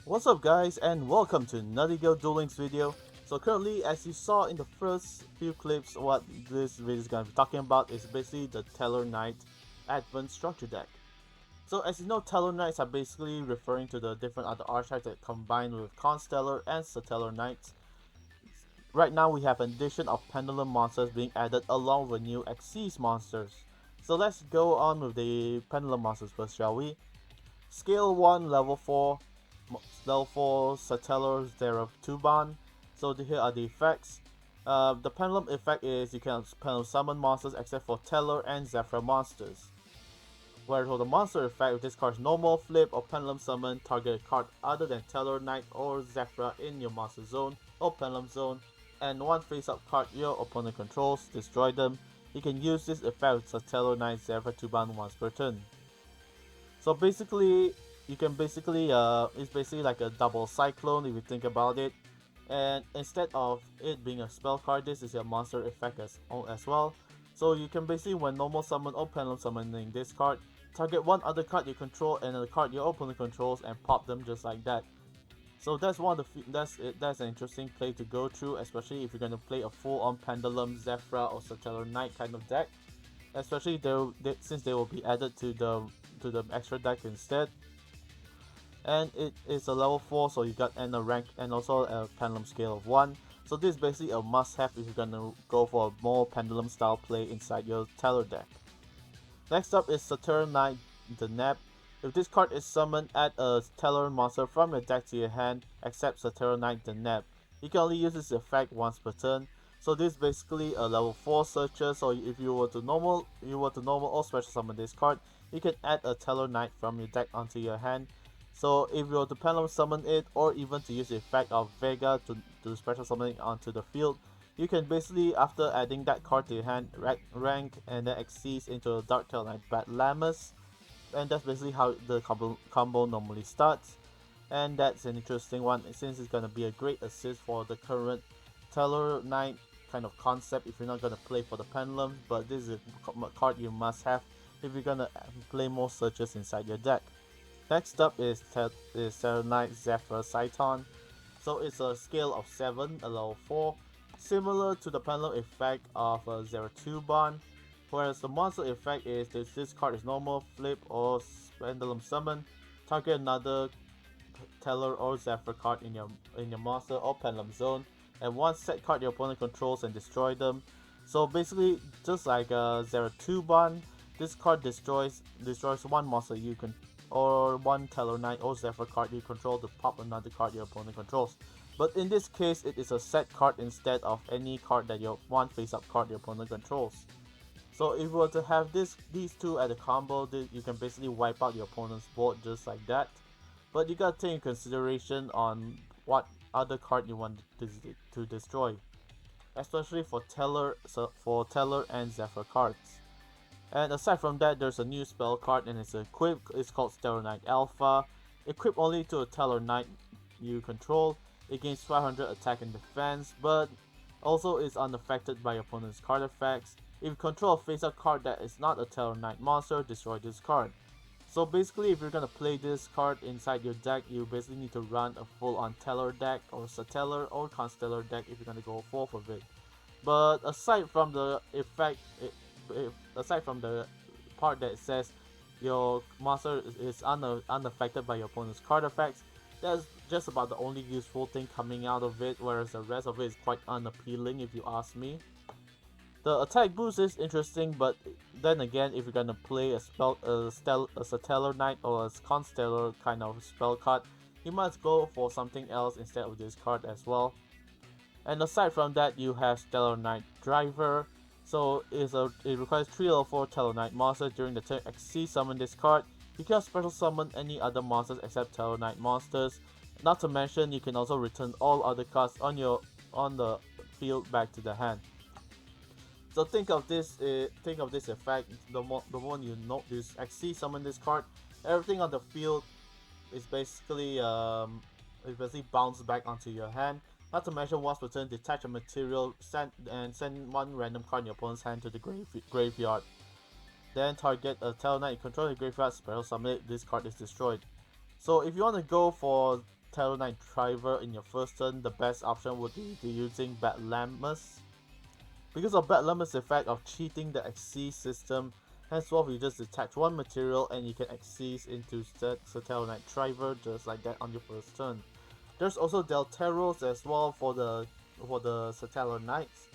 What's up guys and welcome to YuGiOh Dueling's video. So currently, as you saw in the first few clips, what this video is going to be talking about is basically the Tellar Knight Advanced Structure deck. So as you know, Tellar Knights are basically referring to the different other archetypes that combine with Constellar and Satellar Knights. Right now we have an addition of Pendulum Monsters being added along with new Xyz monsters. So let's go on with the Pendulum Monsters first, shall we? Scale 1, Level 4 Satellar Tuban. So here are the effects. The Pendulum effect is you can Pendulum summon monsters except for Tellar and Zefra monsters. Whereas for the monster effect, if this card's normal, flip, or Pendulum summon, target a card other than Tellar, Knight, or Zefra in your monster zone or Pendulum zone, and one face-up card your opponent controls, destroy them. You can use this effect with Tellar, Knight, Zefra Tuban once per turn. So basically, you can it's basically like a double cyclone if you think about it. And instead of it being a spell card, this is your monster effect as well. So you can basically, when normal summon or pendulum summoning this card, target one other card you control and a card your opponent controls and pop them just like that. So that's one of the that's an interesting play to go through, especially if you're gonna play a full-on Pendulum, Zefra, or Saturn Knight kind of deck. Especially since they will be added to the extra deck instead. And it is a level 4, so you got a rank and also a pendulum scale of 1. So this is basically a must-have if you're gonna go for a more pendulum style play inside your Tellar deck. Next up is Saturn Knight the Neb. If this card is summoned, add a Tellar monster from your deck to your hand, except Saturn Knight the Neb. You can only use this effect once per turn. So this is basically a level 4 searcher, so if you were to normal or special summon this card, you can add a Tellar Knight from your deck onto your hand. So if you were to pendulum summon it, or even to use the effect of Vega to do special summoning onto the field, you can basically, after adding that card to your hand, rank and then Xyz into a Dark Tellar Knight Bat Lamus, and that's basically how the combo normally starts. And that's an interesting one since it's gonna be a great assist for the current Tellar Knight kind of concept if you're not gonna play for the pendulums, but this is a card you must have if you're gonna play more searches inside your deck. Next up is Saturn Knight Zefra Saiton. So it's a scale of 7, a level 4, similar to the pendulum effect of Tuban. Whereas the monster effect is this card is normal, flip, or pendulum summon, target another Tellar or Zefra card in your monster or pendulum zone, and one set card your opponent controls and destroy them. So basically, just like Tuban, this card destroys one monster you can or one Tellar Knight or Zefra card you control to pop another card your opponent controls. But in this case, it is a set card instead of any card that your one face-up card your opponent controls. So if you were to have these two at a combo, you can basically wipe out your opponent's board just like that. But you gotta take in consideration on what other card you want to destroy, especially for Tellar and Zefra cards. And aside from that, there's a new spell card and it's equipped. It's called Stellar Knight Alpha. Equipped only to a Tellar Knight you control. It gains 500 attack and defense, but also is unaffected by your opponent's card effects. If you control a face-up card that is not a Tellar Knight monster, destroy this card. So basically, if you're gonna play this card inside your deck, you basically need to run a full-on Tellar deck or Satellar or Constellar deck if you're gonna go forth with it. But aside from the effect, aside from the part that says your monster is unaffected by your opponent's card effects, that's just about the only useful thing coming out of it, whereas the rest of it is quite unappealing if you ask me. The attack boost is interesting, but then again, if you're gonna play a Satellar Knight or a Constellar kind of spell card, you must go for something else instead of this card as well. And aside from that, you have Stellar Knight Driver. So it requires 3 level 4 Tellar Knight monsters during the turn Xyz summon this card. You can special summon any other monsters except Tellar Knight monsters. Not to mention, you can also return all other cards on the field back to the hand. So think of this effect. The moment you know this Xyz summon this card, everything on the field is basically bounced back onto your hand. Not to mention, once per turn, detach a material, send one random card in your opponent's hand to the graveyard. Then target a Tellar Knight you control the graveyard, special summon it, this card is destroyed. So if you want to go for Tellar Knight driver in your first turn, the best option would be using Batlamus. Because of Batlamus' effect of cheating the Xyz system, henceforth you just detach one material and you can Xyz into Tellar Knight driver just like that on your first turn. There's also Delteros as well for the Satellar Knights.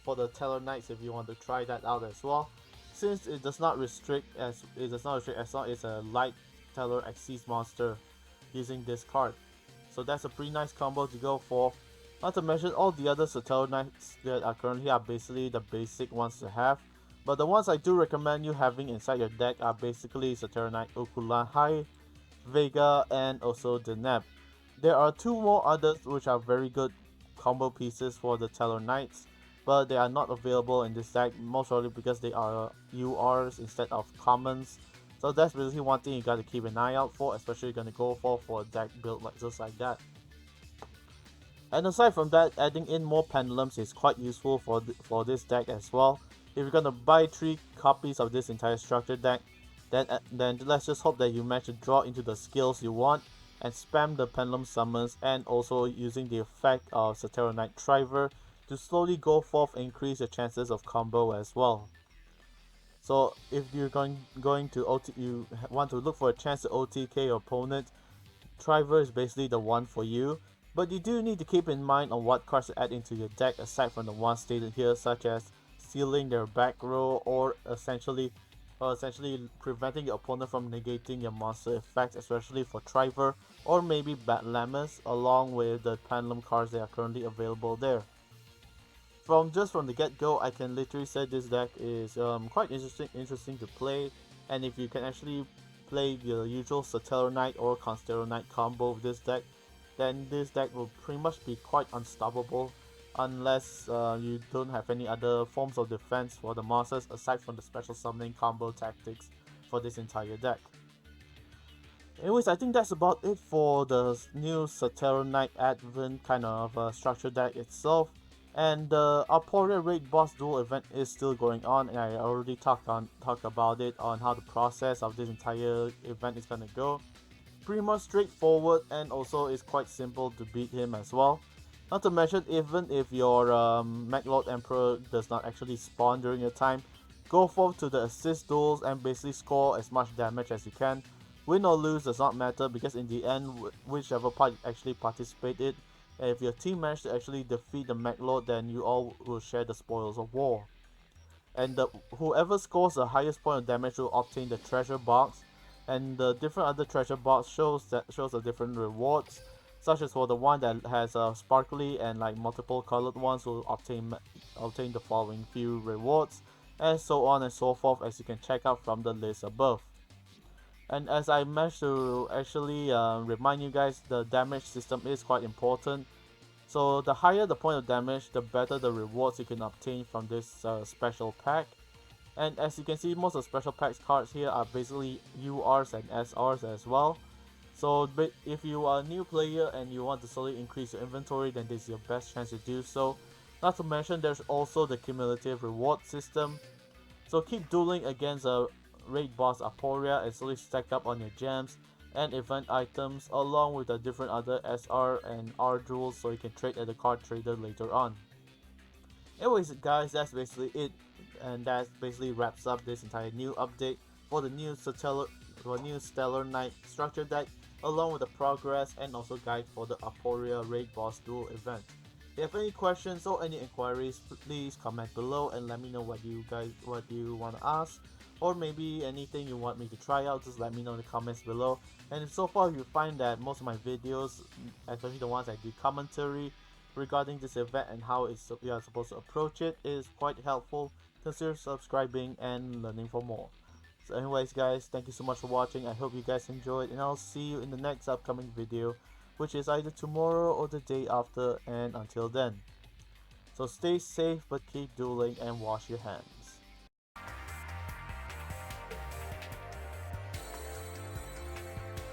For the Tellar Knights, if you want to try that out as well. Since it does not restrict as long as it's a light Tellar Xyz monster using this card. So that's a pretty nice combo to go for. Not to mention all the other Satellar Knights that are currently are basically the basic ones to have. But the ones I do recommend you having inside your deck are basically Saturn Knight Okulahai, Vega, and also Deneb. There are two more others which are very good combo pieces for the Tellar Knights, but they are not available in this deck, most probably because they are URs instead of commons. So that's basically one thing you gotta keep an eye out for, especially if you're gonna go for a deck build like just like that. And aside from that, adding in more pendulums is quite useful for this deck as well. If you're gonna buy 3 copies of this entire structure deck, then let's just hope that you manage to draw into the skills you want and spam the pendulum summons, and also using the effect of Saturn Knight driver to slowly go forth and increase your chances of combo as well. So if you're going to you want to look for a chance to OTK your opponent, driver is basically the one for you. But you do need to keep in mind on what cards to add into your deck aside from the ones stated here, such as sealing their back row or essentially preventing your opponent from negating your monster effects, especially for driver, or maybe Batlamus, along with the pendulum cards that are currently available there. From the get-go, I can literally say this deck is quite interesting to play, and if you can actually play the usual Satellar Knight or Constellar Knight combo with this deck, then this deck will pretty much be quite unstoppable unless you don't have any other forms of defense for the monsters aside from the special summoning combo tactics for this entire deck. Anyways, I think that's about it for the new Saturn Knight Advent kind of structure deck itself. And the Aporia Raid Boss Duel event is still going on, and I already talked about it on how the process of this entire event is gonna go. Pretty much straightforward, and also it's quite simple to beat him as well. Not to mention, even if your Mechlord Emperor does not actually spawn during your time, go forth to the assist duels and basically score as much damage as you can. Win or lose does not matter, because in the end, whichever part actually participated, and if your team managed to actually defeat the Mechlord, then you all will share the spoils of war. And whoever scores the highest point of damage will obtain the treasure box, and the different other treasure box shows the different rewards, such as for the one that has sparkly and like multiple colored ones will obtain the following few rewards, and so on and so forth, as you can check out from the list above. And as I managed to actually remind you guys, the damage system is quite important. So the higher the point of damage, the better the rewards you can obtain from this special pack. And as you can see, most of the special packs cards here are basically URs and SRs as well. So if you are a new player and you want to slowly increase your inventory, then this is your best chance to do so. Not to mention, there's also the cumulative reward system. So keep dueling against a raid boss Aporia and slowly stack up on your gems and event items, along with the different other SR and R duels, so you can trade at the card trader later on. Anyways guys, that's basically it, and that basically wraps up this entire new update for the new Stellar Knight structure deck, along with the progress and also guide for the Aporia Raid Boss Duel event. If you have any questions or any inquiries, please comment below and let me know what you want to ask, or maybe anything you want me to try out. Just let me know in the comments below. And if so far you find that most of my videos, especially the ones I do commentary regarding this event and how you are supposed to approach it, is quite helpful, consider subscribing and learning for more. So anyways guys, thank you so much for watching. I hope you guys enjoyed, and I'll see you in the next upcoming video, which is either tomorrow or the day after. And until then, so stay safe, but keep dueling and wash your hands.